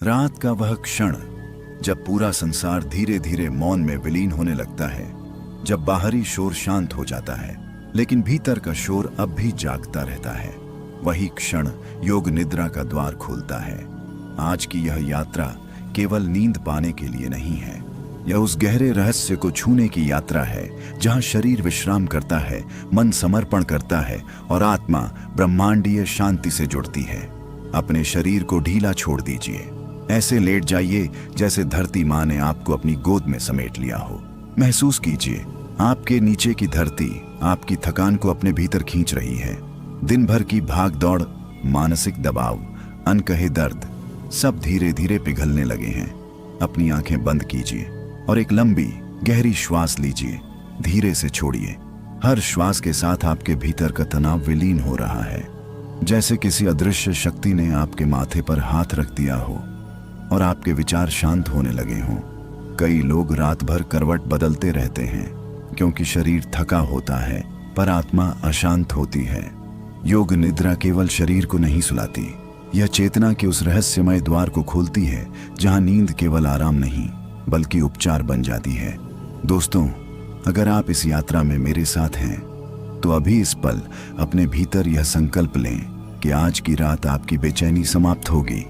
रात का वह क्षण जब पूरा संसार धीरे धीरे मौन में विलीन होने लगता है, जब बाहरी शोर शांत हो जाता है लेकिन भीतर का शोर अब भी जागता रहता है, वही क्षण योग निद्रा का द्वार खोलता है। आज की यह यात्रा केवल नींद पाने के लिए नहीं है, यह उस गहरे रहस्य को छूने की यात्रा है जहां शरीर विश्राम करता है, मन समर्पण करता है और आत्मा ब्रह्मांडीय शांति से जुड़ती है। अपने शरीर को ढीला छोड़ दीजिए, ऐसे लेट जाइए जैसे धरती माँ ने आपको अपनी गोद में समेट लिया हो। महसूस कीजिए आपके नीचे की धरती आपकी थकान को अपने भीतर खींच रही है। दिन भर की भाग दौड़, मानसिक दबाव, अनकहे दर्द सब धीरे धीरे पिघलने लगे हैं। अपनी आंखें बंद कीजिए और एक लंबी गहरी श्वास लीजिए। धीरे से छोड़िए। हर श्वास के साथ आपके भीतर का तनाव विलीन हो रहा है, जैसे किसी अदृश्य शक्ति ने आपके माथे पर हाथ रख दिया हो और आपके विचार शांत होने लगे हों। कई लोग रात भर करवट बदलते रहते हैं क्योंकि शरीर थका होता है पर आत्मा अशांत होती है। योग निद्रा केवल शरीर को नहीं सुलाती, यह चेतना के उस रहस्यमय द्वार को खोलती है जहां नींद केवल आराम नहीं बल्कि उपचार बन जाती है। दोस्तों, अगर आप इस यात्रा में मेरे साथ हैं तो अभी इस पल अपने भीतर यह संकल्प लें कि आज की रात आपकी बेचैनी समाप्त होगी।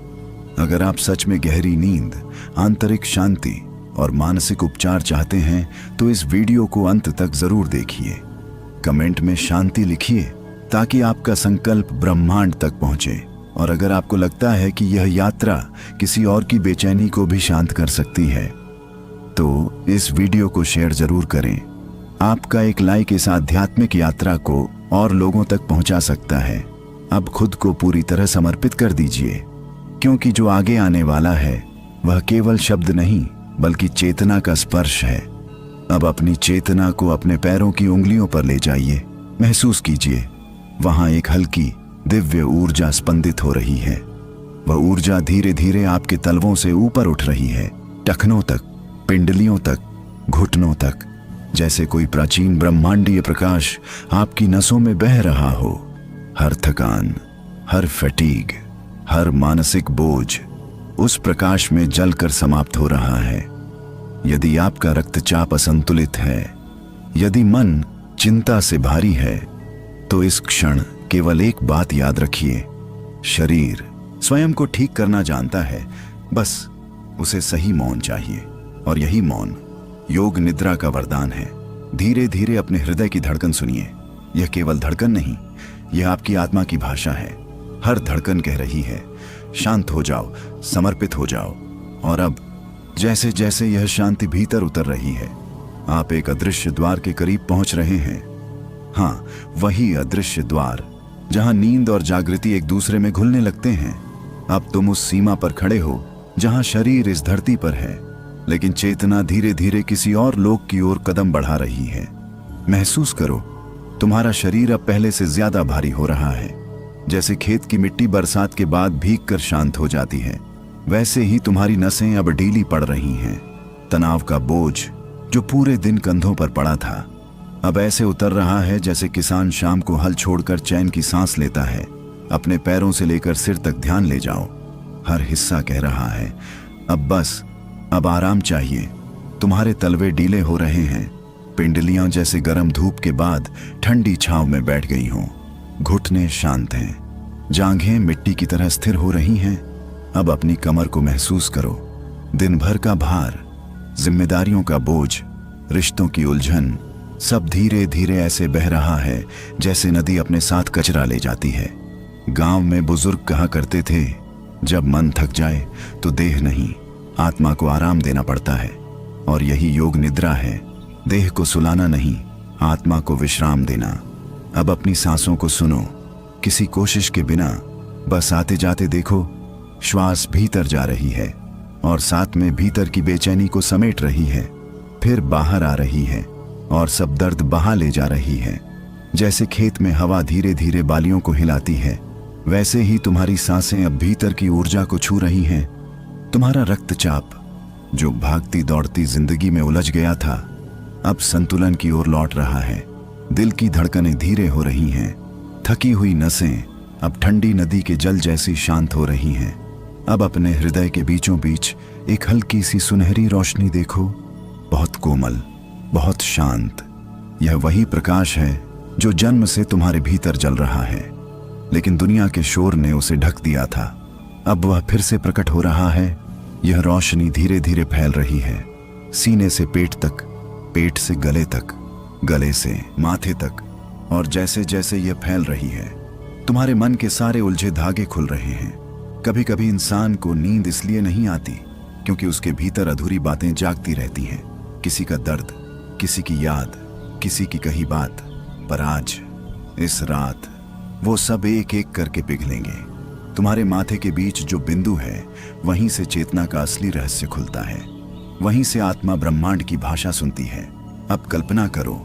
अगर आप सच में गहरी नींद, आंतरिक शांति और मानसिक उपचार चाहते हैं तो इस वीडियो को अंत तक जरूर देखिए। कमेंट में शांति लिखिए ताकि आपका संकल्प ब्रह्मांड तक पहुंचे। और अगर आपको लगता है कि यह यात्रा किसी और की बेचैनी को भी शांत कर सकती है तो इस वीडियो को शेयर जरूर करें। आपका एक लाइक इस आध्यात्मिक यात्रा को और लोगों तक पहुंचा सकता है। अब खुद को पूरी तरह समर्पित कर दीजिए, क्योंकि जो आगे आने वाला है वह केवल शब्द नहीं बल्कि चेतना का स्पर्श है। अब अपनी चेतना को अपने पैरों की उंगलियों पर ले जाइए। महसूस कीजिए वहां एक हल्की दिव्य ऊर्जा स्पंदित हो रही है। वह ऊर्जा धीरे धीरे आपके तलवों से ऊपर उठ रही है, टखनों तक, पिंडलियों तक, घुटनों तक, जैसे कोई प्राचीन ब्रह्मांडीय प्रकाश आपकी नसों में बह रहा हो। हर थकान, हर फटीग, हर मानसिक बोझ उस प्रकाश में जलकर समाप्त हो रहा है। यदि आपका रक्तचाप असंतुलित है, यदि मन चिंता से भारी है, तो इस क्षण केवल एक बात याद रखिए, शरीर स्वयं को ठीक करना जानता है, बस उसे सही मौन चाहिए। और यही मौन योग निद्रा का वरदान है। धीरे धीरे अपने हृदय की धड़कन सुनिए। यह केवल धड़कन नहीं, यह आपकी आत्मा की भाषा है। हर धड़कन कह रही है, शांत हो जाओ, समर्पित हो जाओ। और अब जैसे जैसे यह शांति भीतर उतर रही है, आप एक अदृश्य द्वार के करीब पहुंच रहे हैं। हाँ, वही अदृश्य द्वार जहां नींद और जागृति एक दूसरे में घुलने लगते हैं। अब तुम उस सीमा पर खड़े हो जहां शरीर इस धरती पर है लेकिन चेतना धीरे धीरे किसी और लोक की ओर कदम बढ़ा रही है। महसूस करो, तुम्हारा शरीर अब पहले से ज्यादा भारी हो रहा है। जैसे खेत की मिट्टी बरसात के बाद भीग कर शांत हो जाती है, वैसे ही तुम्हारी नसें अब ढीली पड़ रही हैं। तनाव का बोझ जो पूरे दिन कंधों पर पड़ा था अब ऐसे उतर रहा है जैसे किसान शाम को हल छोड़कर चैन की सांस लेता है। अपने पैरों से लेकर सिर तक ध्यान ले जाओ। हर हिस्सा कह रहा है, अब बस, अब आराम चाहिए। तुम्हारे तलवे ढीले हो रहे हैं, पिंडलियां जैसे गर्म धूप के बाद ठंडी छांव में बैठ गई हों। घुटने शांत हैं, जांघें मिट्टी की तरह स्थिर हो रही हैं। अब अपनी कमर को महसूस करो। दिन भर का भार, जिम्मेदारियों का बोझ, रिश्तों की उलझन सब धीरे धीरे ऐसे बह रहा है जैसे नदी अपने साथ कचरा ले जाती है। गांव में बुजुर्ग कहा करते थे, जब मन थक जाए तो देह नहीं, आत्मा को आराम देना पड़ता है। और यही योग निद्रा है, देह को सुलाना नहीं, आत्मा को विश्राम देना। अब अपनी सांसों को सुनो, किसी कोशिश के बिना, बस आते जाते देखो। श्वास भीतर जा रही है और साथ में भीतर की बेचैनी को समेट रही है, फिर बाहर आ रही है और सब दर्द बहा ले जा रही है। जैसे खेत में हवा धीरे धीरे बालियों को हिलाती है, वैसे ही तुम्हारी सांसें अब भीतर की ऊर्जा को छू रही हैं। तुम्हारा रक्तचाप जो भागती दौड़ती जिंदगी में उलझ गया था अब संतुलन की ओर लौट रहा है। दिल की धड़कनें धीरे हो रही हैं, थकी हुई नसें अब ठंडी नदी के जल जैसी शांत हो रही हैं। अब अपने हृदय के बीचों बीच एक हल्की सी सुनहरी रोशनी देखो, बहुत कोमल, बहुत शांत। यह वही प्रकाश है जो जन्म से तुम्हारे भीतर जल रहा है, लेकिन दुनिया के शोर ने उसे ढक दिया था। अब वह फिर से प्रकट हो रहा है। यह रोशनी धीरे धीरे फैल रही है, सीने से पेट तक, पेट से गले तक, गले से माथे तक। और जैसे जैसे यह फैल रही है, तुम्हारे मन के सारे उलझे धागे खुल रहे हैं। कभी कभी इंसान को नींद इसलिए नहीं आती क्योंकि उसके भीतर अधूरी बातें जागती रहती हैं। किसी का दर्द, किसी की याद, किसी की कही बात। पर आज, इस रात, वो सब एक एक करके पिघलेंगे। तुम्हारे माथे के बीच जो बिंदु है, वहीं से चेतना का असली रहस्य खुलता है। वहीं से आत्मा ब्रह्मांड की भाषा सुनती है। अब कल्पना करो,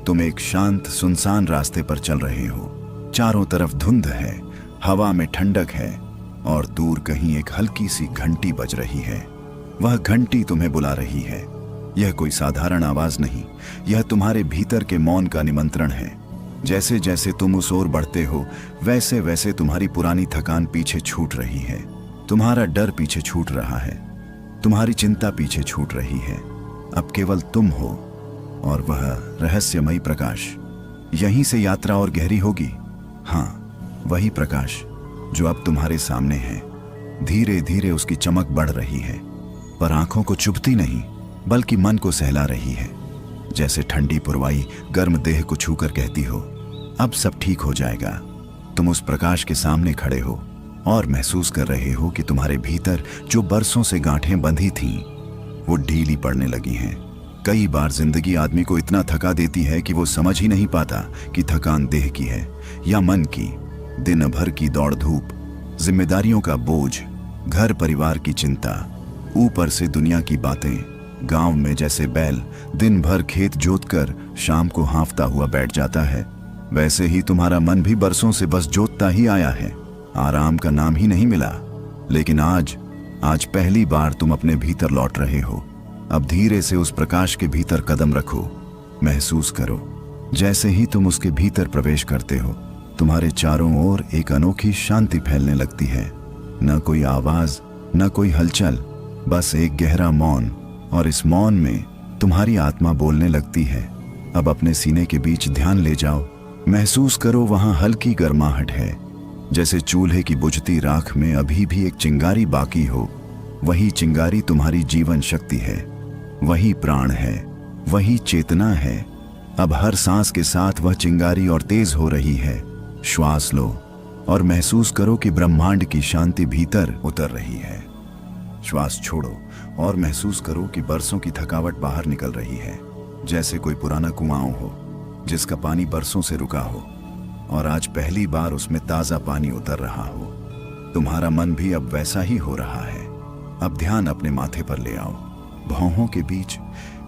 तुम एक शांत सुनसान रास्ते पर चल रहे हो। चारों तरफ धुंध है, हवा में ठंडक है, और दूर कहीं एक हल्की सी घंटी बज रही है। वह घंटी तुम्हें बुला रही है। यह कोई साधारण आवाज नहीं, यह तुम्हारे भीतर के मौन का निमंत्रण है। जैसे जैसे तुम उस ओर बढ़ते हो, वैसे वैसे तुम्हारी पुरानी थकान पीछे छूट रही है, तुम्हारा डर पीछे छूट रहा है, तुम्हारी चिंता पीछे छूट रही है। अब केवल तुम हो और वह रहस्यमयी प्रकाश। यहीं से यात्रा और गहरी होगी। हाँ, वही प्रकाश जो अब तुम्हारे सामने है। धीरे धीरे उसकी चमक बढ़ रही है, पर आंखों को चुभती नहीं, बल्कि मन को सहला रही है। जैसे ठंडी पुरवाई गर्म देह को छूकर कहती हो, अब सब ठीक हो जाएगा। तुम उस प्रकाश के सामने खड़े हो और महसूस कर रहे हो कि तुम्हारे भीतर जो बरसों से गांठें बंधी थीं, वो ढीली पड़ने लगी हैं। कई बार जिंदगी आदमी को इतना थका देती है कि वो समझ ही नहीं पाता कि थकान देह की है या मन की। दिन भर की दौड़ धूप, जिम्मेदारियों का बोझ, घर परिवार की चिंता, ऊपर से दुनिया की बातें। गांव में जैसे बैल दिन भर खेत जोतकर शाम को हांफता हुआ बैठ जाता है, वैसे ही तुम्हारा मन भी बरसों से बस जोतता ही आया है। आराम का नाम ही नहीं मिला। लेकिन आज पहली बार तुम अपने भीतर लौट रहे हो। अब धीरे से उस प्रकाश के भीतर कदम रखो। महसूस करो, जैसे ही तुम उसके भीतर प्रवेश करते हो, तुम्हारे चारों ओर एक अनोखी शांति फैलने लगती है। न कोई आवाज, न कोई हलचल, बस एक गहरा मौन। और इस मौन में तुम्हारी आत्मा बोलने लगती है। अब अपने सीने के बीच ध्यान ले जाओ। महसूस करो, वहां हल्की गर्माहट है, जैसे चूल्हे की बुझती राख में अभी भी एक चिंगारी बाकी हो। वही चिंगारी तुम्हारी जीवन शक्ति है, वही प्राण है, वही चेतना है। अब हर सांस के साथ वह चिंगारी और तेज हो रही है। श्वास लो और महसूस करो कि ब्रह्मांड की शांति भीतर उतर रही है। श्वास छोड़ो और महसूस करो कि बरसों की थकावट बाहर निकल रही है। जैसे कोई पुराना कुआं हो जिसका पानी बरसों से रुका हो और आज पहली बार उसमें ताजा पानी उतर रहा हो। तुम्हारा मन भी अब वैसा ही हो रहा है। अब ध्यान अपने माथे पर ले आओ। भौहों के बीच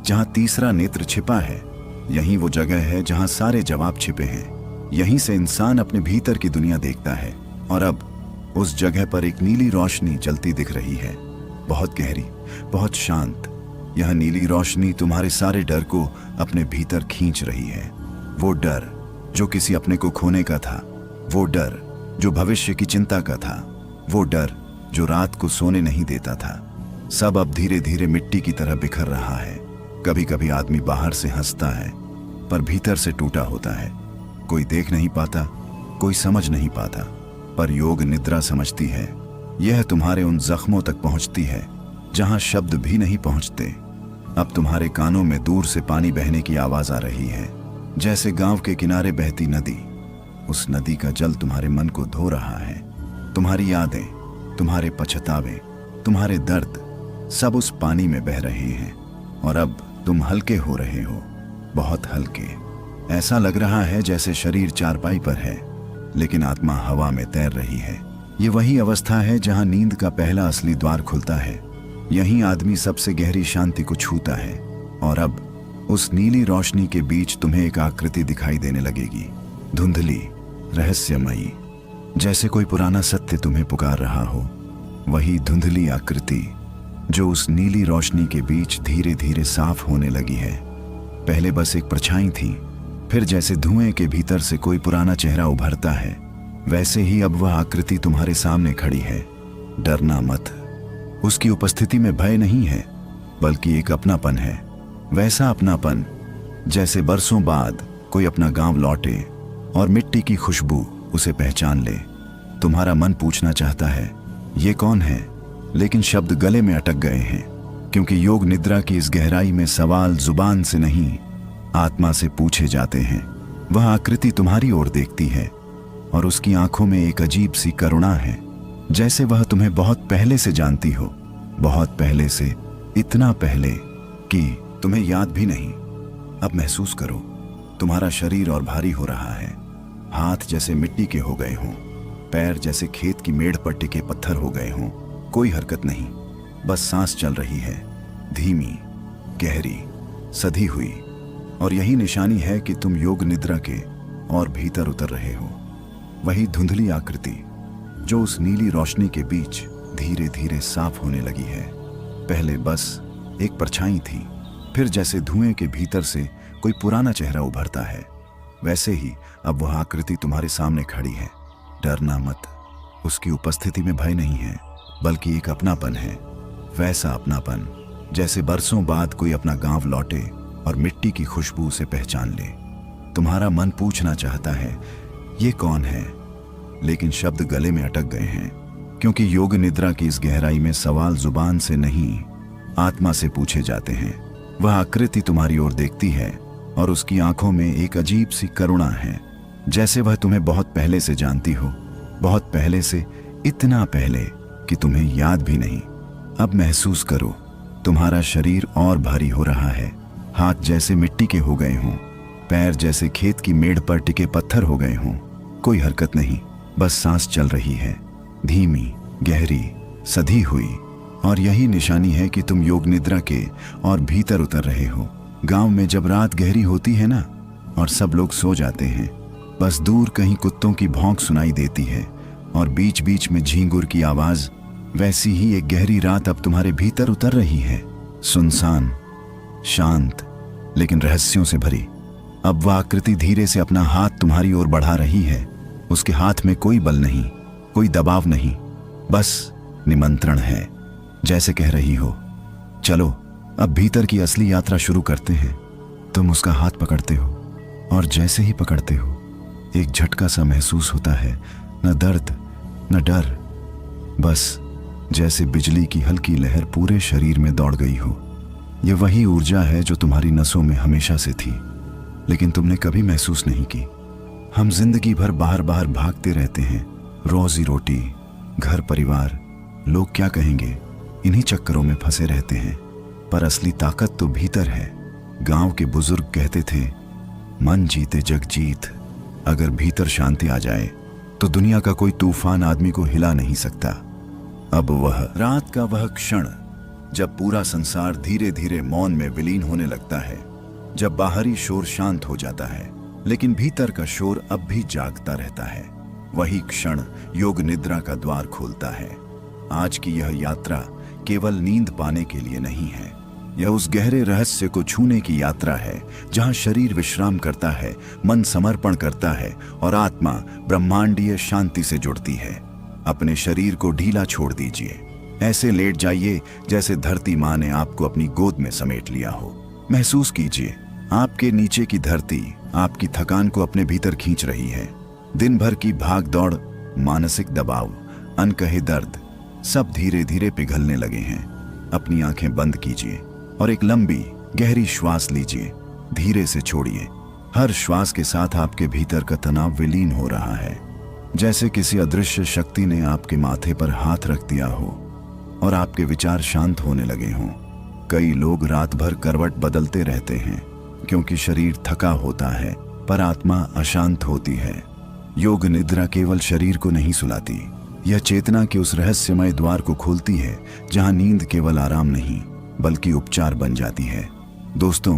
जहां तीसरा नेत्र छिपा है, यही वो जगह है जहां सारे जवाब छिपे हैं। यहीं से इंसान अपने भीतर की दुनिया देखता है। और अब उस जगह पर एक नीली रोशनी जलती दिख रही है, बहुत गहरी, बहुत शांत। यह नीली रोशनी तुम्हारे सारे डर को अपने भीतर खींच रही है। वो डर जो किसी अपने को खोने का था, वो डर जो भविष्य की चिंता का था, वो डर जो रात को सोने नहीं देता था, सब अब धीरे धीरे मिट्टी की तरह बिखर रहा है। कभी कभी आदमी बाहर से हंसता है, पर भीतर से टूटा होता है। कोई देख नहीं पाता, कोई समझ नहीं पाता, पर योग निद्रा समझती है। यह तुम्हारे उन जख्मों तक पहुंचती है जहां शब्द भी नहीं पहुंचते। अब तुम्हारे कानों में दूर से पानी बहने की आवाज आ रही है, जैसे गांव के किनारे बहती नदी। उस नदी का जल तुम्हारे मन को धो रहा है। तुम्हारी यादें, तुम्हारे पछतावे, तुम्हारे दर्द, सब उस पानी में बह रहे हैं। और अब तुम हल्के हो रहे हो, बहुत हल्के। ऐसा लग रहा है जैसे शरीर चारपाई पर है, लेकिन आत्मा हवा में तैर रही है। ये वही अवस्था है जहां नींद का पहला असली द्वार खुलता है। यहीं आदमी सबसे गहरी शांति को छूता है। और अब उस नीली रोशनी के बीच तुम्हें एक आकृति दिखाई देने लगेगी, धुंधली, रहस्यमयी, जैसे कोई पुराना सत्य तुम्हें पुकार रहा हो। वही धुंधली आकृति जो उस नीली रोशनी के बीच धीरे धीरे साफ होने लगी है। पहले बस एक परछाई थी, फिर जैसे धुएं के भीतर से कोई पुराना चेहरा उभरता है, वैसे ही अब वह आकृति तुम्हारे सामने खड़ी है। डरना मत। उसकी उपस्थिति में भय नहीं है, बल्कि एक अपनापन है। वैसा अपनापन जैसे बरसों बाद कोई अपना गांव लौटे और मिट्टी की खुशबू उसे पहचान ले। तुम्हारा मन पूछना चाहता है, ये कौन है? लेकिन शब्द गले में अटक गए हैं, क्योंकि योग निद्रा की इस गहराई में सवाल जुबान से नहीं, आत्मा से पूछे जाते हैं। वह आकृति तुम्हारी ओर देखती है और उसकी आंखों में एक अजीब सी करुणा है, जैसे वह तुम्हें बहुत पहले से जानती हो। बहुत पहले से, इतना पहले कि तुम्हें याद भी नहीं। अब महसूस करो, तुम्हारा शरीर और भारी हो रहा है। हाथ जैसे मिट्टी के हो गए हों, पैर जैसे खेत की मेड़ पर टिके पत्थर हो गए हों। कोई हरकत नहीं, बस सांस चल रही है, धीमी, गहरी, सधी हुई। और यही निशानी है कि तुम योग निद्रा के और भीतर उतर रहे हो। वही धुंधली आकृति जो उस नीली रोशनी के बीच धीरे धीरे साफ होने लगी है। पहले बस एक परछाई थी, फिर जैसे धुएं के भीतर से कोई पुराना चेहरा उभरता है, वैसे ही अब वह आकृति तुम्हारे सामने खड़ी है। डरना मत। उसकी उपस्थिति में भय नहीं है, बल्कि एक अपनापन है। वैसा अपनापन जैसे बरसों बाद कोई अपना गांव लौटे और मिट्टी की खुशबू उसे पहचान ले। तुम्हारा मन पूछना चाहता है, ये कौन है? लेकिन शब्द गले में अटक गए हैं, क्योंकि योग निद्रा की इस गहराई में सवाल जुबान से नहीं, आत्मा से पूछे जाते हैं। वह आकृति तुम्हारी ओर देखती है और उसकी आंखों में एक अजीब सी करुणा है, जैसे वह तुम्हें बहुत पहले से जानती हो। बहुत पहले से, इतना पहले कि तुम्हें याद भी नहीं। अब महसूस करो, तुम्हारा शरीर और भारी हो रहा है। हाथ जैसे मिट्टी के हो गए हों, पैर जैसे खेत की मेड़ पर टिके पत्थर हो गए हों। कोई हरकत नहीं, बस सांस चल रही है, धीमी, गहरी, सधी हुई। और यही निशानी है कि तुम योग निद्रा के और भीतर उतर रहे हो। गांव में जब रात गहरी होती है ना, और सब लोग सो जाते हैं, बस दूर कहीं कुत्तों की भौंक सुनाई देती है और बीच बीच में झींगुर की आवाज, वैसी ही एक गहरी रात अब तुम्हारे भीतर उतर रही है। सुनसान, शांत, लेकिन रहस्यों से भरी। अब वह आकृति धीरे से अपना हाथ तुम्हारी ओर बढ़ा रही है। उसके हाथ में कोई बल नहीं, कोई दबाव नहीं, बस निमंत्रण है। जैसे कह रही हो, चलो अब भीतर की असली यात्रा शुरू करते हैं। तुम उसका हाथ पकड़ते हो और जैसे ही पकड़ते हो, एक झटका सा महसूस होता है। न दर्द, न डर, बस जैसे बिजली की हल्की लहर पूरे शरीर में दौड़ गई हो। यह वही ऊर्जा है जो तुम्हारी नसों में हमेशा से थी, लेकिन तुमने कभी महसूस नहीं की। हम जिंदगी भर बाहर बाहर भागते रहते हैं, रोजी रोटी, घर परिवार, लोग क्या कहेंगे, इन्हीं चक्करों में फंसे रहते हैं। पर असली ताकत तो भीतर है। गांव के बुजुर्ग कहते थे, मन जीते जग जीत। अगर भीतर शांति आ जाए तो दुनिया का कोई तूफान आदमी को हिला नहीं सकता। अब वह रात का वह क्षण जब पूरा संसार धीरे धीरे मौन में विलीन होने लगता है, जब बाहरी शोर शांत हो जाता है लेकिन भीतर का शोर अब भी जागता रहता है, वही क्षण योग निद्रा का द्वार खोलता है। आज की यह यात्रा केवल नींद पाने के लिए नहीं है, यह उस गहरे रहस्य को छूने की यात्रा है जहां शरीर विश्राम करता है, मन समर्पण करता है और आत्मा ब्रह्मांडीय शांति से जुड़ती है। अपने शरीर को ढीला छोड़ दीजिए, ऐसे लेट जाइए जैसे धरती माँ ने आपको अपनी गोद में समेट लिया हो। महसूस कीजिए, आपके नीचे की धरती आपकी थकान को अपने भीतर खींच रही है। दिन भर की भाग दौड़, मानसिक दबाव, अनकहे दर्द, सब धीरे धीरे पिघलने लगे हैं। अपनी आंखें बंद कीजिए और एक लंबी गहरी श्वास लीजिए। धीरे से छोड़िए। हर श्वास के साथ आपके भीतर का तनाव विलीन हो रहा है, जैसे किसी अदृश्य शक्ति ने आपके माथे पर हाथ रख दिया हो और आपके विचार शांत होने लगे हों। कई लोग रात भर करवट बदलते रहते हैं क्योंकि शरीर थका होता है पर आत्मा अशांत होती है। योग निद्रा केवल शरीर को नहीं सुलाती, यह चेतना के उस रहस्यमय द्वार को खोलती है जहां नींद केवल आराम नहीं बल्कि उपचार बन जाती है। दोस्तों,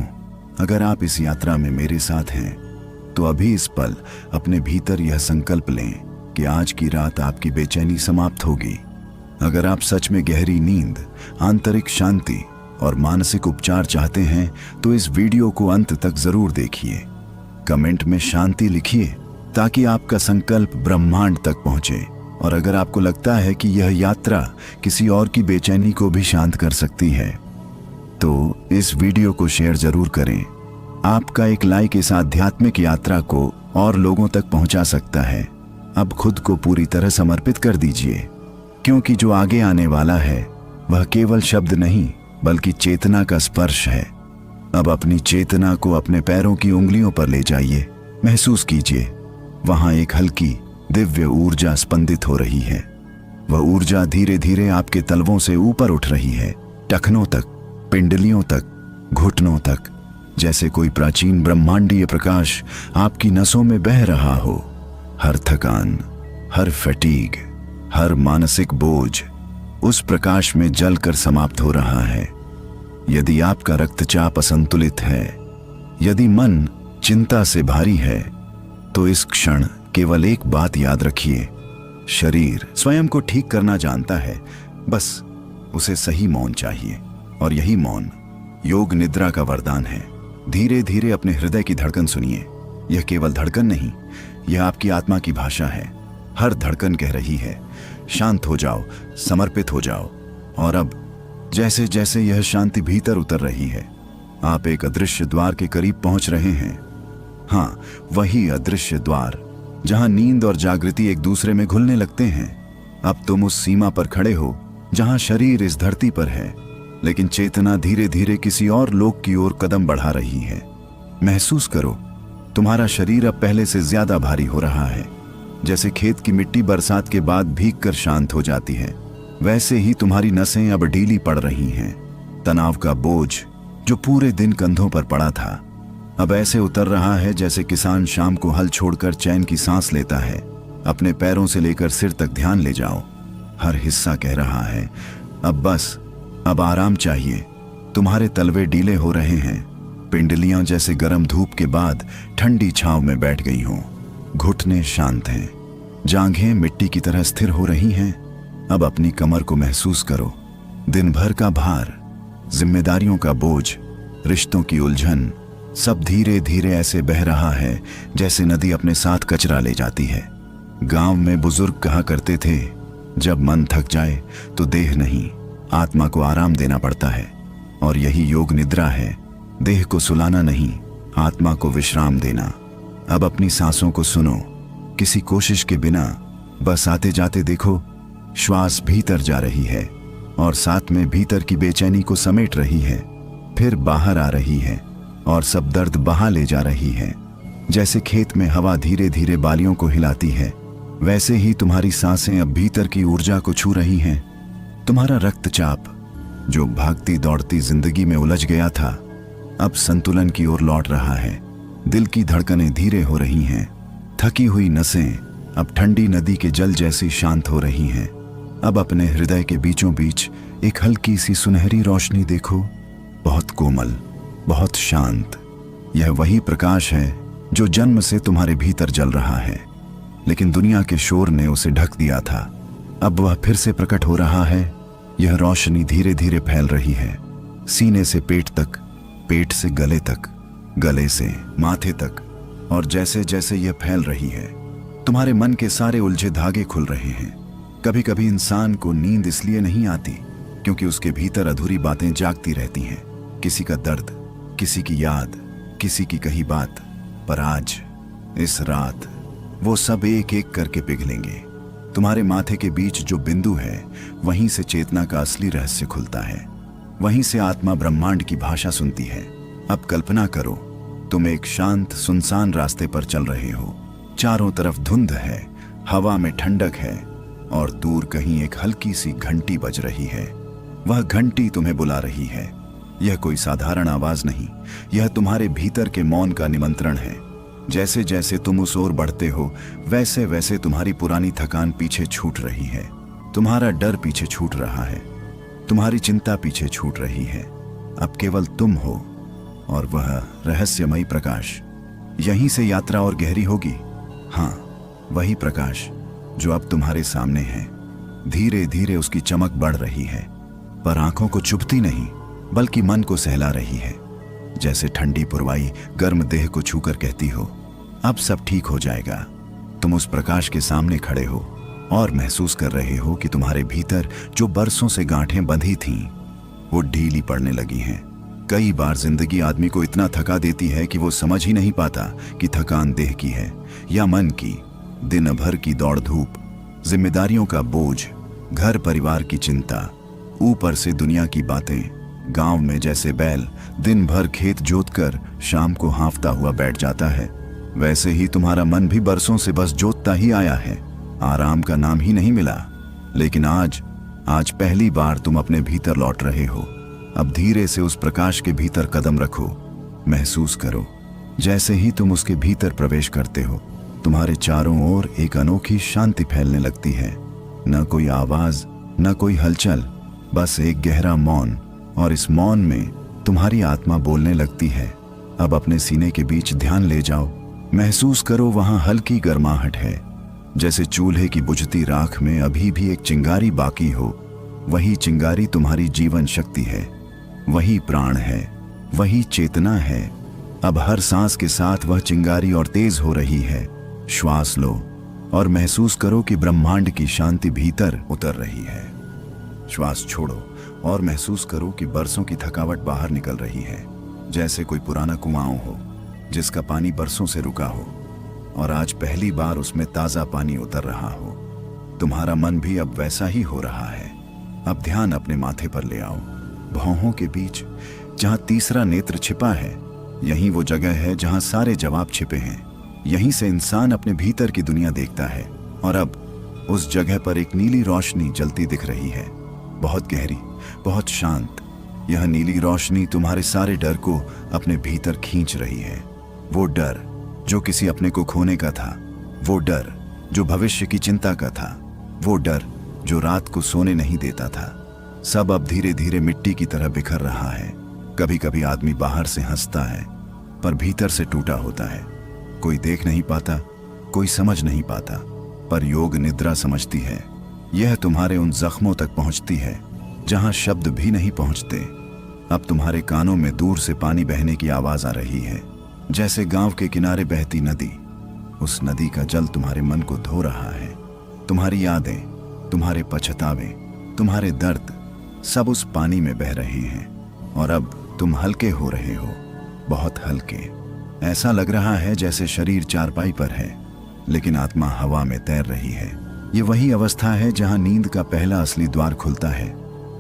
अगर आप इस यात्रा में मेरे साथ हैं तो अभी इस पल अपने भीतर यह संकल्प लें कि आज की रात आपकी बेचैनी समाप्त होगी। अगर आप सच में गहरी नींद, आंतरिक शांति और मानसिक उपचार चाहते हैं तो इस वीडियो को अंत तक जरूर देखिए। कमेंट में शांति लिखिए ताकि आपका संकल्प ब्रह्मांड तक पहुंचे। और अगर आपको लगता है कि यह यात्रा किसी और की बेचैनी को भी शांत कर सकती है तो इस वीडियो को शेयर जरूर करें। आपका एक लाइक इस आध्यात्मिक यात्रा को और लोगों तक पहुंचा सकता है। अब खुद को पूरी तरह समर्पित कर दीजिए, क्योंकि जो आगे आने वाला है वह केवल शब्द नहीं बल्कि चेतना का स्पर्श है। अब अपनी चेतना को अपने पैरों की उंगलियों पर ले जाइए। महसूस कीजिए, वहां एक हल्की दिव्य ऊर्जा स्पंदित हो रही है। वह ऊर्जा धीरे धीरे आपके तलवों से ऊपर उठ रही है, टखनों तक, पिंडलियों तक, घुटनों तक, जैसे कोई प्राचीन ब्रह्मांडीय प्रकाश आपकी नसों में बह रहा हो। हर थकान, हर फटीग, हर मानसिक बोझ उस प्रकाश में जलकर समाप्त हो रहा है। यदि आपका रक्तचाप असंतुलित है, यदि मन चिंता से भारी है, तो इस क्षण केवल एक बात याद रखिए, शरीर स्वयं को ठीक करना जानता है, बस उसे सही मौन चाहिए। और यही मौन योग निद्रा का वरदान है। धीरे धीरे अपने हृदय की धड़कन सुनिए। यह केवल धड़कन नहीं, यह आपकी आत्मा की भाषा है। हर धड़कन कह रही है, शांत हो जाओ, समर्पित हो जाओ। और अब जैसे जैसे यह शांति भीतर उतर रही है, आप एक अदृश्य द्वार के करीब पहुंच रहे हैं। हाँ, वही अदृश्य द्वार जहां नींद और जागृति एक दूसरे में घुलने लगते हैं। अब तुम उस सीमा पर खड़े हो जहां शरीर इस धरती पर है, लेकिन चेतना धीरे धीरे किसी और लोक की ओर कदम बढ़ा रही है। महसूस करो, तुम्हारा शरीर अब पहले से ज्यादा भारी हो रहा है। जैसे खेत की मिट्टी बरसात के बाद भीग कर शांत हो जाती है, वैसे ही तुम्हारी नसें अब ढीली पड़ रही हैं। तनाव का बोझ जो पूरे दिन कंधों पर पड़ा था, अब ऐसे उतर रहा है जैसे किसान शाम को हल छोड़कर चैन की सांस लेता है। अपने पैरों से लेकर सिर तक ध्यान ले जाओ। हर हिस्सा कह रहा है, अब बस, अब आराम चाहिए। तुम्हारे तलवे ढीले हो रहे हैं, पिंडलियां जैसे गर्म धूप के बाद ठंडी छांव में बैठ गई हों। घुटने शांत हैं, जांघें मिट्टी की तरह स्थिर हो रही हैं। अब अपनी कमर को महसूस करो। दिन भर का भार, जिम्मेदारियों का बोझ, रिश्तों की उलझन, सब धीरे धीरे ऐसे बह रहा है जैसे नदी अपने साथ कचरा ले जाती है। गांव में बुजुर्ग कहा करते थे, जब मन थक जाए तो देह नहीं, आत्मा को आराम देना पड़ता है। और यही योग निद्रा है, देह को सुलाना नहीं, आत्मा को विश्राम देना। अब अपनी सांसों को सुनो, किसी कोशिश के बिना बस आते जाते देखो। श्वास भीतर जा रही है और साथ में भीतर की बेचैनी को समेट रही है, फिर बाहर आ रही है और सब दर्द बहा ले जा रही है। जैसे खेत में हवा धीरे धीरे बालियों को हिलाती है, वैसे ही तुम्हारी सांसें अब भीतर की ऊर्जा को छू रही हैं। तुम्हारा रक्तचाप जो भागती दौड़ती जिंदगी में उलझ गया था, अब संतुलन की ओर लौट रहा है। दिल की धड़कनें धीरे हो रही हैं, थकी हुई नसें अब ठंडी नदी के जल जैसी शांत हो रही हैं। अब अपने हृदय के बीचों बीच एक हल्की सी सुनहरी रोशनी देखो, बहुत कोमल, बहुत शांत। यह वही प्रकाश है जो जन्म से तुम्हारे भीतर जल रहा है, लेकिन दुनिया के शोर ने उसे ढक दिया था। अब वह फिर से प्रकट हो रहा है। यह रोशनी धीरे धीरे फैल रही है, सीने से पेट तक, पेट से गले तक, गले से माथे तक। और जैसे जैसे यह फैल रही है, तुम्हारे मन के सारे उलझे धागे खुल रहे हैं। कभी कभी इंसान को नींद इसलिए नहीं आती क्योंकि उसके भीतर अधूरी बातें जागती रहती हैं। किसी का दर्द, किसी की याद, किसी की कही बात। पर आज, इस रात, वो सब एक एक करके पिघलेंगे। तुम्हारे माथे के बीच जो बिंदु है, वहीं से चेतना का असली रहस्य खुलता है। वहीं से आत्मा ब्रह्मांड की भाषा सुनती है। अब कल्पना करो, तुम एक शांत सुनसान रास्ते पर चल रहे हो। चारों तरफ धुंध है, हवा में ठंडक है और दूर कहीं एक हल्की सी घंटी बज रही है। वह घंटी तुम्हें बुला रही है। यह कोई साधारण आवाज नहीं, यह तुम्हारे भीतर के मौन का निमंत्रण है। जैसे जैसे तुम उस ओर बढ़ते हो, वैसे वैसे तुम्हारी पुरानी थकान पीछे छूट रही है, तुम्हारा डर पीछे छूट रहा है, तुम्हारी चिंता पीछे छूट रही है। अब केवल तुम हो और वह रहस्यमयी प्रकाश। यहीं से यात्रा और गहरी होगी। हाँ, वही प्रकाश जो अब तुम्हारे सामने है। धीरे धीरे उसकी चमक बढ़ रही है, पर आंखों को चुभती नहीं बल्कि मन को सहला रही है। जैसे ठंडी पुरवाई गर्म देह को छूकर कहती हो, अब सब ठीक हो जाएगा। तुम उस प्रकाश के सामने खड़े हो, और महसूस कर रहे हो कि तुम्हारे भीतर जो बरसों से गांठें बंधी थीं वो ढीली पड़ने लगी हैं। कई बार जिंदगी आदमी को इतना थका देती है कि वो समझ ही नहीं पाता कि थकान देह की है या मन की। दिन भर की दौड़ धूप, जिम्मेदारियों का बोझ, घर परिवार की चिंता, ऊपर से दुनिया की बातें। गांव में जैसे बैल दिन भर खेत जोतकर शाम को हाँफता हुआ बैठ जाता है, वैसे ही तुम्हारा मन भी बरसों से बस जोतता ही आया है। आराम का नाम ही नहीं मिला। लेकिन आज पहली बार तुम अपने भीतर लौट रहे हो। अब धीरे से उस प्रकाश के भीतर कदम रखो। महसूस करो जैसे ही तुम उसके भीतर प्रवेश करते हो, तुम्हारे चारों ओर एक अनोखी शांति फैलने लगती है। न कोई आवाज, न कोई हलचल, बस एक गहरा मौन। और इस मौन में तुम्हारी आत्मा बोलने लगती है। अब अपने सीने के बीच ध्यान ले जाओ। महसूस करो वहां हल्की गर्माहट है, जैसे चूल्हे की बुझती राख में अभी भी एक चिंगारी बाकी हो। वही चिंगारी तुम्हारी जीवन शक्ति है, वही प्राण है, वही चेतना है। अब हर सांस के साथ वह चिंगारी और तेज हो रही है। श्वास लो और महसूस करो कि ब्रह्मांड की शांति भीतर उतर रही है। श्वास छोड़ो और महसूस करो कि बरसों की थकावट बाहर निकल रही है, जैसे कोई पुराना कुआं हो जिसका पानी बरसों से रुका हो और आज पहली बार उसमें ताजा पानी उतर रहा हो। तुम्हारा मन भी अब वैसा ही हो रहा है। अब ध्यान अपने माथे पर ले आओ। भौहों के बीच जहां तीसरा नेत्र छिपा है, यही वो जगह है जहां सारे जवाब छिपे हैं। यहीं से इंसान अपने भीतर की दुनिया देखता है। और अब उस जगह पर एक नीली रोशनी जलती दिख रही है, बहुत गहरी, बहुत शांत। यह नीली रोशनी तुम्हारे सारे डर को अपने भीतर खींच रही है। वो डर जो किसी अपने को खोने का था, वो डर जो भविष्य की चिंता का था, वो डर जो रात को सोने नहीं देता था, सब अब धीरे धीरे मिट्टी की तरह बिखर रहा है। कभी कभी आदमी बाहर से हंसता है पर भीतर से टूटा होता है। कोई देख नहीं पाता, कोई समझ नहीं पाता, पर योग निद्रा समझती है। यह तुम्हारे उन जख्मों तक पहुंचती है जहां शब्द भी नहीं पहुंचते। अब तुम्हारे कानों में दूर से पानी बहने की आवाज आ रही है, जैसे गांव के किनारे बहती नदी। उस नदी का जल तुम्हारे मन को धो रहा है। तुम्हारी यादें, तुम्हारे पछतावे, तुम्हारे दर्द सब उस पानी में बह रहे हैं। और अब तुम हल्के हो रहे हो, बहुत हल्के। ऐसा लग रहा है जैसे शरीर चारपाई पर है लेकिन आत्मा हवा में तैर रही है। ये वही अवस्था है जहां नींद का पहला असली द्वार खुलता है।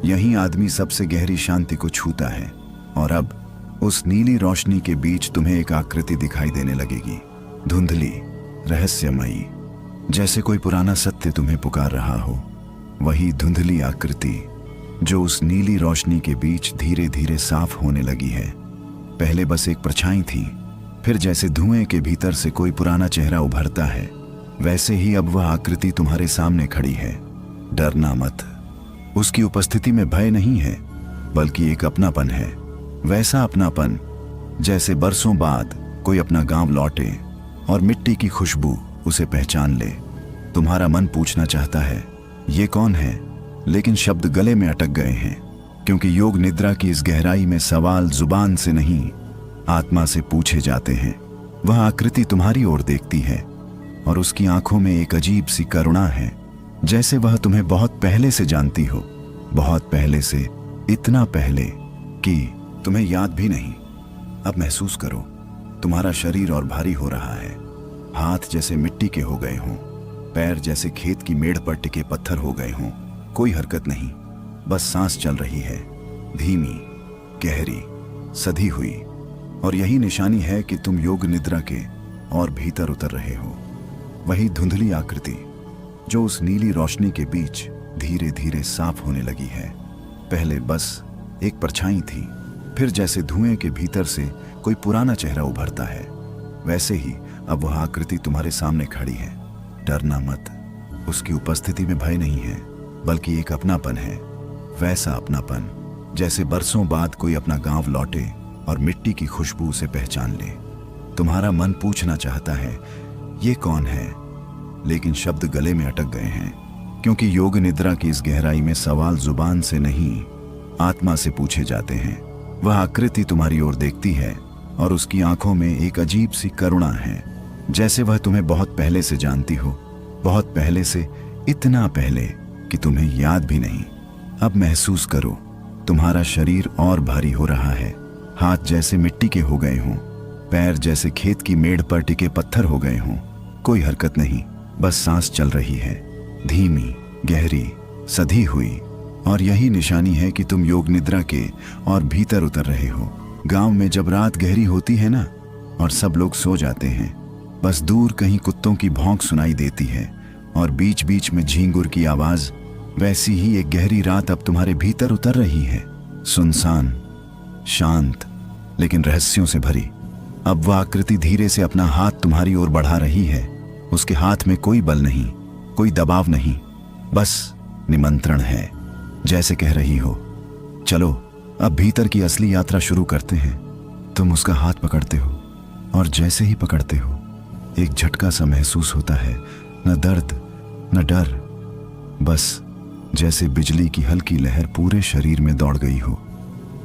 यहीं आदमी सबसे गहरी शांति को छूता है। और अब उस नीली रोशनी के बीच तुम्हें एक आकृति दिखाई देने लगेगी, धुंधली, रहस्यमयी, जैसे कोई पुराना सत्य तुम्हें पुकार रहा हो। वही धुंधली आकृति जो उस नीली रोशनी के बीच धीरे धीरे साफ होने लगी है। पहले बस एक परछाई थी, फिर जैसे धुएं के भीतर से कोई पुराना चेहरा उभरता है, वैसे ही अब वह आकृति तुम्हारे सामने खड़ी है। डरना मत, उसकी उपस्थिति में भय नहीं है बल्कि एक अपनापन है। वैसा अपनापन जैसे बरसों बाद कोई अपना गांव लौटे और मिट्टी की खुशबू उसे पहचान ले। तुम्हारा मन पूछना चाहता है ये कौन है, लेकिन शब्द गले में अटक गए हैं, क्योंकि योग निद्रा की इस गहराई में सवाल जुबान से नहीं, आत्मा से पूछे जाते हैं। वह आकृति तुम्हारी ओर देखती है और उसकी आंखों में एक अजीब सी करुणा है, जैसे वह तुम्हें बहुत पहले से जानती हो, बहुत पहले से, इतना पहले कि तुम्हें याद भी नहीं। अब महसूस करो, तुम्हारा शरीर और भारी हो रहा है। हाथ जैसे मिट्टी के हो गए हों, पैर जैसे खेत की मेड़ पर टिके पत्थर हो गए हों। कोई हरकत नहीं, बस सांस चल रही है, धीमी, गहरी, सधी हुई। और यही निशानी है कि तुम योग निद्रा के और भीतर उतर रहे हो। वही धुंधली आकृति जो उस नीली रोशनी के बीच धीरे धीरे साफ होने लगी है। पहले बस एक परछाई थी, फिर जैसे धुएं के भीतर से कोई पुराना चेहरा उभरता है, वैसे ही अब वह आकृति तुम्हारे सामने खड़ी है। डरना मत, उसकी उपस्थिति में भय नहीं है बल्कि एक अपनापन है। वैसा अपनापन जैसे बरसों बाद कोई अपना गांव लौटे और मिट्टी की खुशबू उसे पहचान ले। तुम्हारा मन पूछना चाहता है ये कौन है, लेकिन शब्द गले में अटक गए हैं, क्योंकि योग निद्रा की इस गहराई में सवाल जुबान से नहीं, आत्मा से पूछे जाते हैं। वह आकृति तुम्हारी ओर देखती है और उसकी आंखों में एक अजीब सी करुणा है, जैसे वह तुम्हें बहुत पहले से जानती हो, बहुत पहले से, इतना पहले कि तुम्हें याद भी नहीं। अब महसूस करो, तुम्हारा शरीर और भारी हो रहा है। हाथ जैसे मिट्टी के हो गए हों, पैर जैसे खेत की मेड़ पर टिके पत्थर हो गए हों। कोई हरकत नहीं, बस सांस चल रही है, धीमी, गहरी, सधी हुई। और यही निशानी है कि तुम योग निद्रा के और भीतर उतर रहे हो। गांव में जब रात गहरी होती है ना, और सब लोग सो जाते हैं, बस दूर कहीं कुत्तों की भौंक सुनाई देती है और बीच बीच में झींगुर की आवाज, वैसी ही एक गहरी रात अब तुम्हारे भीतर उतर रही है। सुनसान, शांत, लेकिन रहस्यों से भरी। अब वह आकृति धीरे से अपना हाथ तुम्हारी ओर बढ़ा रही है। उसके हाथ में कोई बल नहीं, कोई दबाव नहीं, बस निमंत्रण है। जैसे कह रही हो, चलो अब भीतर की असली यात्रा शुरू करते हैं। तुम उसका हाथ पकड़ते हो और जैसे ही पकड़ते हो, एक झटका सा महसूस होता है। न दर्द, न डर, बस जैसे बिजली की हल्की लहर पूरे शरीर में दौड़ गई हो।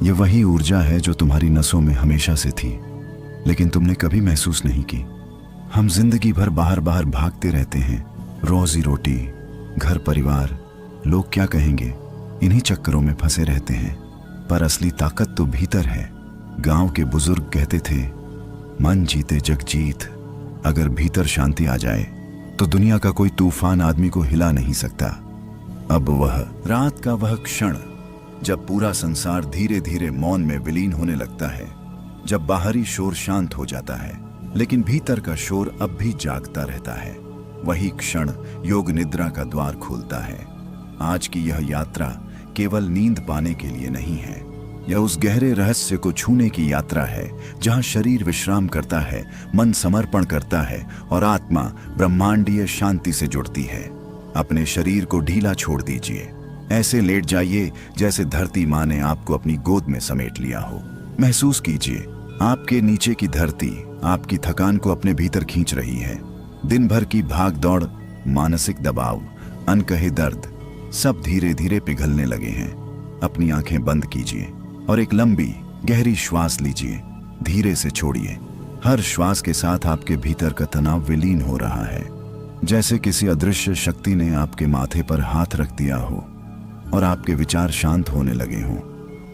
ये वही ऊर्जा है जो तुम्हारी नसों में हमेशा से थी, लेकिन तुमने कभी महसूस नहीं की। हम जिंदगी भर बाहर बाहर भागते रहते हैं, रोजी रोटी, घर परिवार, लोग क्या कहेंगे, इन्हीं चक्करों में फंसे रहते हैं। पर असली ताकत तो भीतर है। गांव के बुजुर्ग कहते थे, मन जीते जग जीत। अगर भीतर शांति आ जाए तो दुनिया का कोई तूफान आदमी को हिला नहीं सकता। अब वह रात का वह क्षण जब पूरा संसार धीरे धीरे मौन में विलीन होने लगता है, जब बाहरी शोर शांत हो जाता है लेकिन भीतर का शोर अब भी जागता रहता है, वही क्षण योग निद्रा का द्वार खोलता है। आज की यह यात्रा केवल नींद पाने के लिए नहीं है, यह उस गहरे रहस्य को छूने की यात्रा है जहां शरीर विश्राम करता है, मन समर्पण करता है और आत्मा ब्रह्मांडीय शांति से जुड़ती है। अपने शरीर को ढीला छोड़ दीजिए, ऐसे लेट जाइए जैसे धरती माँ ने आपको अपनी गोद में समेट लिया हो। महसूस कीजिए, आपके नीचे की धरती आपकी थकान को अपने भीतर खींच रही है। दिन भर की भाग दौड़, मानसिक दबाव, अनकहे दर्द, सब धीरे धीरे पिघलने लगे हैं। अपनी आंखें बंद कीजिए और एक लंबी गहरी श्वास लीजिए। धीरे से छोड़िए। हर श्वास के साथ आपके भीतर का तनाव विलीन हो रहा है, जैसे किसी अदृश्य शक्ति ने आपके माथे पर हाथ रख दिया हो और आपके विचार शांत होने लगे हों।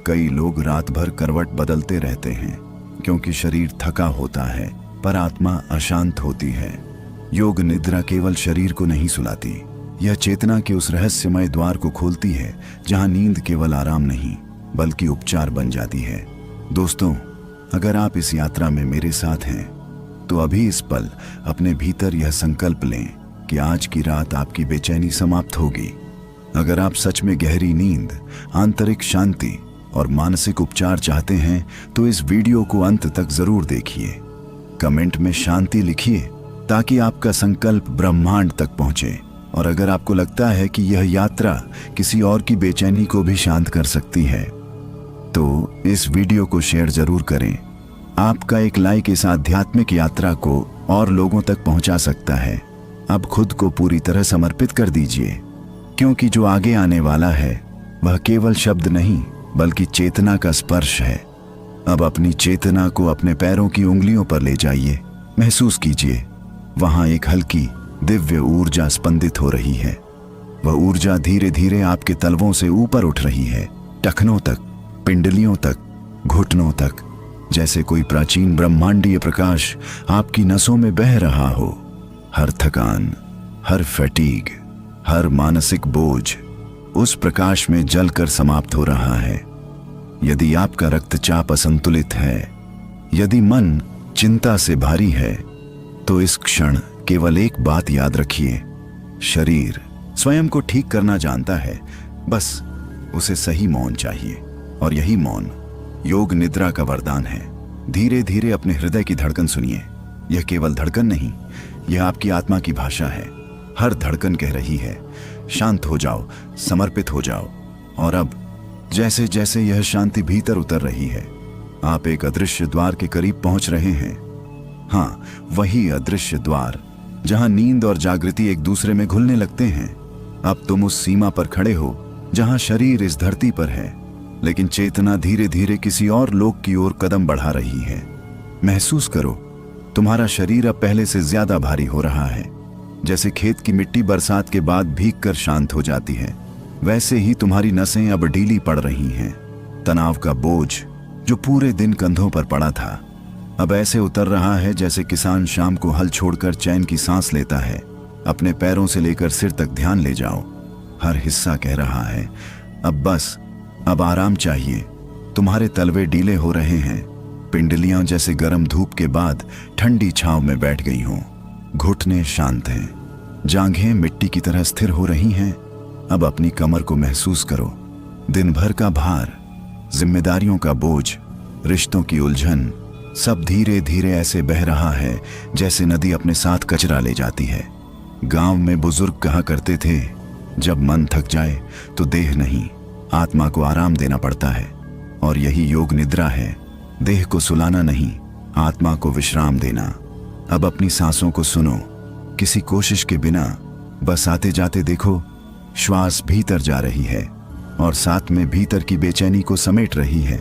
कई लोग रात भर करवट बदलते रहते हैं क्योंकि शरीर थका होता है पर आत्मा अशांत होती है। योग निद्रा केवल शरीर को नहीं सुलाती, यह चेतना के उस रहस्यमय द्वार को खोलती है जहां नींद केवल आराम नहीं बल्कि उपचार बन जाती है। दोस्तों, अगर आप इस यात्रा में मेरे साथ हैं तो अभी इस पल अपने भीतर यह संकल्प लें कि आज की रात आपकी बेचैनी समाप्त होगी। अगर आप सच में गहरी नींद, आंतरिक शांति और मानसिक उपचार चाहते हैं तो इस वीडियो को अंत तक जरूर देखिए। कमेंट में शांति लिखिए ताकि आपका संकल्प ब्रह्मांड तक पहुंचे। और अगर आपको लगता है कि यह यात्रा किसी और की बेचैनी को भी शांत कर सकती है तो इस वीडियो को शेयर जरूर करें। आपका एक लाइक इस आध्यात्मिक यात्रा को और लोगों तक पहुंचा सकता है। अब खुद को पूरी तरह समर्पित कर दीजिए, क्योंकि जो आगे आने वाला है वह केवल शब्द नहीं बल्कि चेतना का स्पर्श है। अब अपनी चेतना को अपने पैरों की उंगलियों पर ले जाइए। महसूस कीजिए, वहां एक हल्की दिव्य ऊर्जा स्पंदित हो रही है। वह ऊर्जा धीरे धीरे आपके तलवों से ऊपर उठ रही है, टखनों तक, पिंडलियों तक, घुटनों तक, जैसे कोई प्राचीन ब्रह्मांडीय प्रकाश आपकी नसों में बह रहा हो। हर थकान, हर फैटीग, हर मानसिक बोझ उस प्रकाश में जलकर समाप्त हो रहा है। यदि आपका रक्तचाप असंतुलित है, यदि मन चिंता से भारी है, तो इस क्षण केवल एक बात याद रखिए, शरीर स्वयं को ठीक करना जानता है, बस उसे सही मौन चाहिए। और यही मौन योग निद्रा का वरदान है। धीरे धीरे अपने हृदय की धड़कन सुनिए। यह केवल धड़कन नहीं, यह आपकी आत्मा की भाषा है। हर धड़कन कह रही है, शांत हो जाओ, समर्पित हो जाओ। और अब जैसे जैसे यह शांति भीतर उतर रही है, आप एक अदृश्य द्वार के करीब पहुंच रहे हैं। हाँ, वही अदृश्य द्वार जहां नींद और जागृति एक दूसरे में घुलने लगते हैं। अब तुम उस सीमा पर खड़े हो जहां शरीर इस धरती पर है, लेकिन चेतना धीरे धीरे किसी और लोक की ओर कदम बढ़ा रही है। महसूस करो, तुम्हारा शरीर अब पहले से ज्यादा भारी हो रहा है। जैसे खेत की मिट्टी बरसात के बाद भीग कर शांत हो जाती है, वैसे ही तुम्हारी नसें अब ढीली पड़ रही हैं। तनाव का बोझ जो पूरे दिन कंधों पर पड़ा था, अब ऐसे उतर रहा है जैसे किसान शाम को हल छोड़कर चैन की सांस लेता है। अपने पैरों से लेकर सिर तक ध्यान ले जाओ। हर हिस्सा कह रहा है, अब बस, अब आराम चाहिए। तुम्हारे तलवे ढीले हो रहे हैं, पिंडलियां जैसे गर्म धूप के बाद ठंडी छांव में बैठ गई हों। घुटने शांत हैं, जांघें मिट्टी की तरह स्थिर हो रही हैं। अब अपनी कमर को महसूस करो। दिन भर का भार, जिम्मेदारियों का बोझ, रिश्तों की उलझन, सब धीरे धीरे ऐसे बह रहा है जैसे नदी अपने साथ कचरा ले जाती है। गांव में बुजुर्ग कहा करते थे, जब मन थक जाए तो देह नहीं, आत्मा को आराम देना पड़ता है। और यही योग निद्रा है, देह को सुलाना नहीं, आत्मा को विश्राम देना। अब अपनी सांसों को सुनो, किसी कोशिश के बिना बस आते जाते देखो। श्वास भीतर जा रही है और साथ में भीतर की बेचैनी को समेट रही है,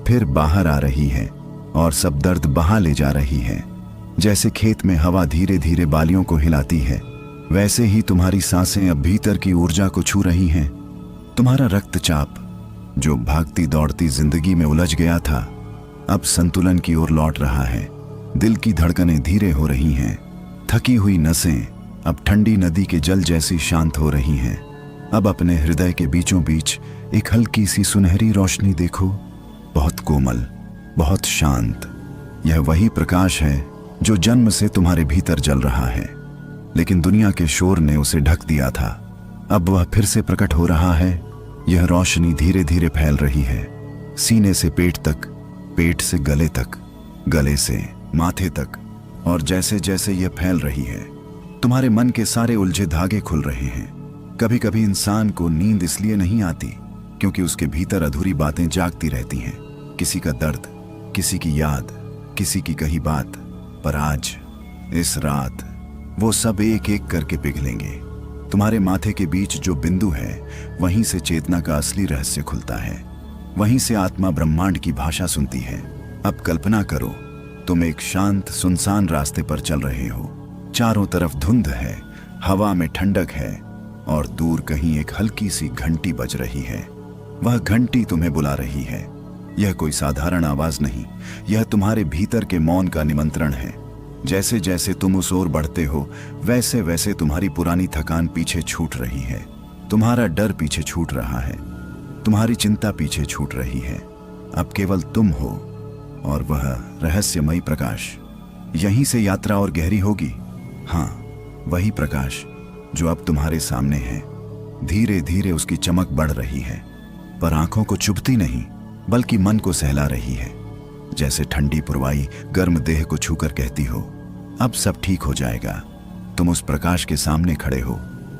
फिर बाहर आ रही है और सब दर्द बहा ले जा रही है। जैसे खेत में हवा धीरे धीरे बालियों को हिलाती है, वैसे ही तुम्हारी सांसें अब भीतर की ऊर्जा को छू रही हैं। तुम्हारा रक्तचाप जो भागती दौड़ती जिंदगी में उलझ गया था, अब संतुलन की ओर लौट रहा है। दिल की धड़कनें धीरे हो रही हैं, थकी हुई नसें अब ठंडी नदी के जल जैसी शांत हो रही हैं। अब अपने हृदय के बीचों बीच एक हल्की सी सुनहरी रोशनी देखो, बहुत कोमल, बहुत शांत। यह वही प्रकाश है जो जन्म से तुम्हारे भीतर जल रहा है, लेकिन दुनिया के शोर ने उसे ढक दिया था। अब वह फिर से प्रकट हो रहा है। यह रोशनी धीरे धीरे फैल रही है, सीने से पेट तक, पेट से गले तक, गले से माथे तक। और जैसे जैसे यह फैल रही है, तुम्हारे मन के सारे उलझे धागे खुल रहे हैं। कभी कभी इंसान को नींद इसलिए नहीं आती क्योंकि उसके भीतर अधूरी बातें जागती रहती हैं। किसी का दर्द, किसी की याद, किसी की कही बात। पर आज, इस रात, वो सब एक एक करके पिघलेंगे। तुम्हारे माथे के बीच जो बिंदु है, वहीं से चेतना का असली रहस्य खुलता है। वहीं से आत्मा ब्रह्मांड की भाषा सुनती है। अब कल्पना करो, तुम एक शांत सुनसान रास्ते पर चल रहे हो। चारों तरफ धुंध है, हवा में ठंडक है और दूर कहीं एक हल्की सी घंटी बज रही है। वह घंटी तुम्हें बुला रही है। यह कोई साधारण आवाज नहीं, यह तुम्हारे भीतर के मौन का निमंत्रण है। जैसे जैसे तुम उस ओर बढ़ते हो, वैसे वैसे तुम्हारी पुरानी थकान पीछे छूट रही है, तुम्हारा डर पीछे छूट रहा है, तुम्हारी चिंता पीछे छूट रही है। अब केवल तुम हो और वह रहस्यमयी प्रकाश। यहीं से यात्रा और गहरी होगी। हाँ, वही प्रकाश जो अब तुम्हारे सामने है। धीरे धीरे उसकी चमक बढ़ रही है, पर आंखों को चुभती नहीं, बल्कि मन को सहला रही है। जैसे ठंडी पुरवाई गर्म देह को छूकर कहती हो, अब सब ठीक हो जाएगा। तुम उस प्रकाश के सामने खड़े हो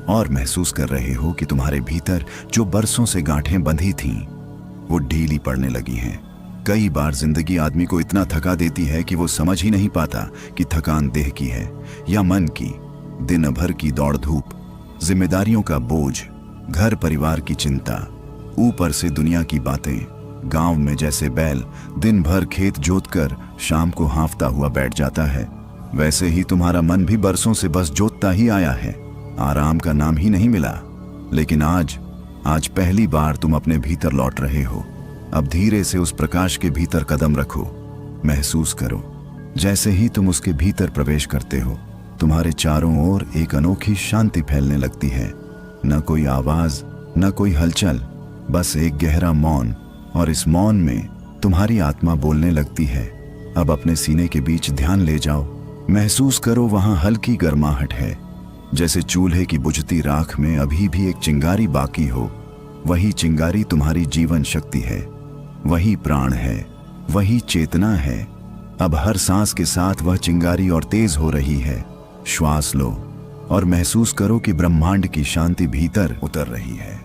और महसूस कर रहे हो कि तुम्हारे भीतर जो बरसों से गांठें बंधी थीं, वो ढीली पड़ने लगी हैं। कई बार जिंदगी आदमी को इतना थका देती है कि वो समझ ही नहीं पाता कि थकान देह की है या मन की। दिन भर की दौड़ धूप, जिम्मेदारियों का बोझ, घर परिवार की चिंता, ऊपर से दुनिया की बातें। गांव में जैसे बैल दिन भर खेत जोतकर शाम को हांफता हुआ बैठ जाता है, वैसे ही तुम्हारा मन भी बरसों से बस जोतता ही आया है। आराम का नाम ही नहीं मिला। लेकिन आज पहली बार तुम अपने भीतर लौट रहे हो। अब धीरे से उस प्रकाश के भीतर कदम रखो। महसूस करो, जैसे ही तुम उसके भीतर प्रवेश करते हो, तुम्हारे चारों ओर एक अनोखी शांति फैलने लगती है। न कोई आवाज, न कोई हलचल, बस एक गहरा मौन। और इस मौन में तुम्हारी आत्मा बोलने लगती है। अब अपने सीने के बीच ध्यान ले जाओ। महसूस करो, वहां हल्की गर्माहट है, जैसे चूल्हे की बुझती राख में अभी भी एक चिंगारी बाकी हो। वही चिंगारी तुम्हारी जीवन शक्ति है, वही प्राण है, वही चेतना है। अब हर सांस के साथ वह चिंगारी और तेज हो रही है। श्वास लो और महसूस करो कि ब्रह्मांड की शांति भीतर उतर रही है।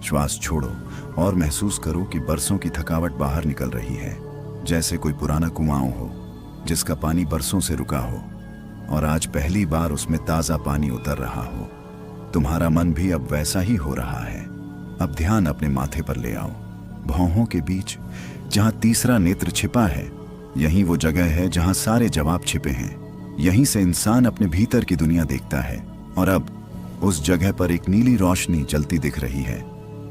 श्वास छोड़ो और महसूस करो कि बरसों की थकावट बाहर निकल रही है। जैसे कोई पुराना कुआं हो जिसका पानी बरसों से रुका हो और आज पहली बार उसमें ताजा पानी उतर रहा हो। तुम्हारा मन भी अब वैसा ही हो रहा है। अब ध्यान अपने माथे पर ले आओ। भौहों के बीच जहां तीसरा नेत्र छिपा है, यही वो जगह है जहां सारे जवाब छिपे हैं। यहीं से इंसान अपने भीतर की दुनिया देखता है। और अब उस जगह पर एक नीली रोशनी जलती दिख रही है,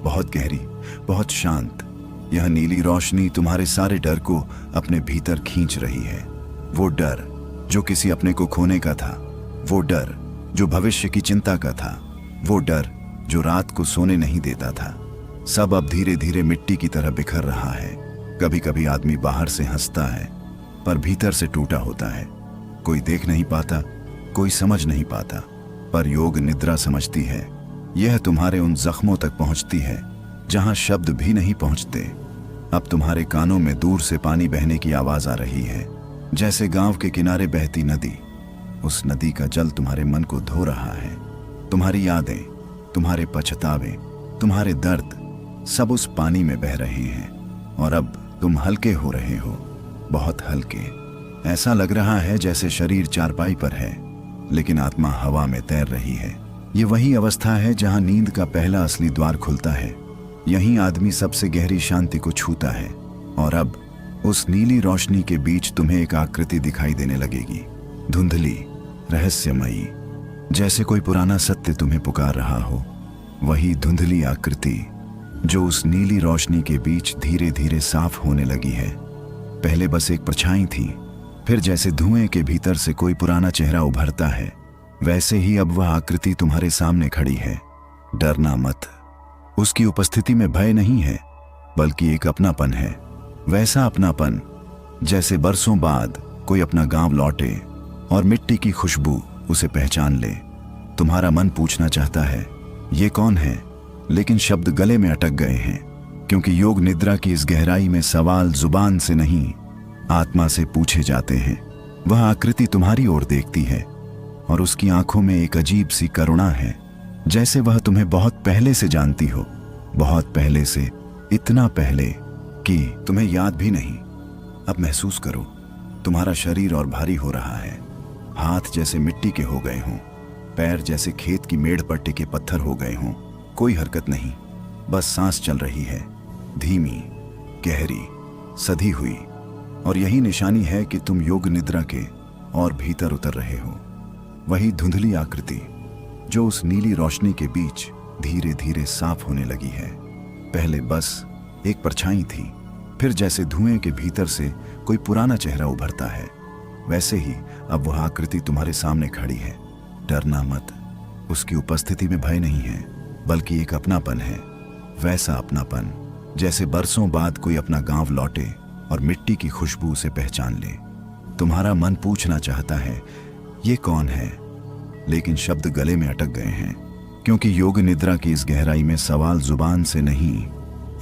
बहुत गहरी, बहुत शांत। यह नीली रोशनी तुम्हारे सारे डर को अपने भीतर खींच रही है। वो डर जो किसी अपने को खोने का था, वो डर जो भविष्य की चिंता का था, वो डर जो रात को सोने नहीं देता था, सब अब धीरे धीरे मिट्टी की तरह बिखर रहा है। कभी कभी आदमी बाहर से हंसता है पर भीतर से टूटा होता है। कोई देख नहीं पाता, कोई समझ नहीं पाता, पर योग निद्रा समझती है। यह तुम्हारे उन जख्मों तक पहुंचती है जहां शब्द भी नहीं पहुंचते। अब तुम्हारे कानों में दूर से पानी बहने की आवाज आ रही है, जैसे गांव के किनारे बहती नदी। उस नदी का जल तुम्हारे मन को धो रहा है। तुम्हारी यादें, तुम्हारे पछतावे, तुम्हारे दर्द सब उस पानी में बह रहे हैं। और अब तुम हल्के हो रहे हो, बहुत हल्के। ऐसा लग रहा है जैसे शरीर चारपाई पर है लेकिन आत्मा हवा में तैर रही है। ये वही अवस्था है जहां नींद का पहला असली द्वार खुलता है। यहीं आदमी सबसे गहरी शांति को छूता है। और अब उस नीली रोशनी के बीच तुम्हें एक आकृति दिखाई देने लगेगी, धुंधली, रहस्यमयी, जैसे कोई पुराना सत्य तुम्हें पुकार रहा हो। वही धुंधली आकृति जो उस नीली रोशनी के बीच धीरे धीरे साफ होने लगी है। पहले बस एक परछाई थी, फिर जैसे धुएं के भीतर से कोई पुराना चेहरा उभरता है, वैसे ही अब वह आकृति तुम्हारे सामने खड़ी है। डरना मत, उसकी उपस्थिति में भय नहीं है बल्कि एक अपनापन है। वैसा अपनापन जैसे बरसों बाद कोई अपना गांव लौटे और मिट्टी की खुशबू उसे पहचान ले। तुम्हारा मन पूछना चाहता है ये कौन है, लेकिन शब्द गले में अटक गए हैं, क्योंकि योग निद्रा की इस गहराई में सवाल जुबान से नहीं, आत्मा से पूछे जाते हैं। वह आकृति तुम्हारी ओर देखती है और उसकी आंखों में एक अजीब सी करुणा है, जैसे वह तुम्हें बहुत पहले से जानती हो, बहुत पहले से, इतना पहले कि तुम्हें याद भी नहीं। अब महसूस करो, तुम्हारा शरीर और भारी हो रहा है। हाथ जैसे मिट्टी के हो गए हों, पैर जैसे खेत की मेड़ पर टिके पत्थर हो गए हों। कोई हरकत नहीं, बस सांस चल रही है, धीमी, गहरी, सधी हुई। और यही निशानी है कि तुम योग निद्रा के और भीतर उतर रहे हो। वही धुंधली आकृति जो उस नीली रोशनी के बीच धीरे धीरे साफ होने लगी है। पहले बस एक परछाई थी, फिर जैसे धुएं के भीतर से कोई पुराना चेहरा उभरता है, वैसे ही अब वह आकृति तुम्हारे सामने खड़ी है। डरना मत, उसकी उपस्थिति में भय नहीं है बल्कि एक अपनापन है। वैसा अपनापन जैसे बरसों बाद कोई अपना गांव लौटे और मिट्टी की खुशबू उसे पहचान ले। तुम्हारा मन पूछना चाहता है ये कौन है, लेकिन शब्द गले में अटक गए हैं, क्योंकि योग निद्रा की इस गहराई में सवाल जुबान से नहीं,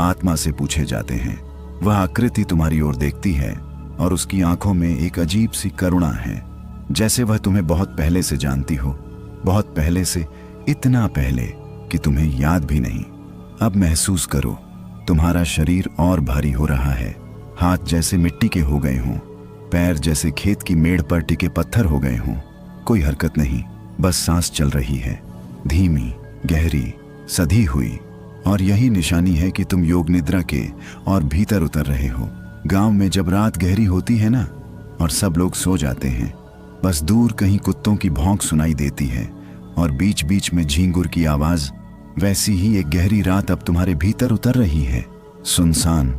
आत्मा से पूछे जाते हैं। वह आकृति तुम्हारी ओर देखती है और उसकी आंखों में एक अजीब सी करुणा है, जैसे वह तुम्हें बहुत पहले से जानती हो, बहुत पहले से, इतना पहले कि तुम्हें याद भी नहीं। अब महसूस करो, तुम्हारा शरीर और भारी हो रहा है। हाथ जैसे मिट्टी के हो गए हों, पैर जैसे खेत की मेड़ पर टिके पत्थर हो गए हों। कोई हरकत नहीं, बस सांस चल रही है, धीमी, गहरी, सधी हुई। और यही निशानी है कि तुम योग निद्रा के और भीतर उतर रहे हो। गांव में जब रात गहरी होती है ना और सब लोग सो जाते हैं, बस दूर कहीं कुत्तों की भौंक सुनाई देती है और बीच बीच में झींगुर की आवाज, वैसी ही एक गहरी रात अब तुम्हारे भीतर उतर रही है। सुनसान,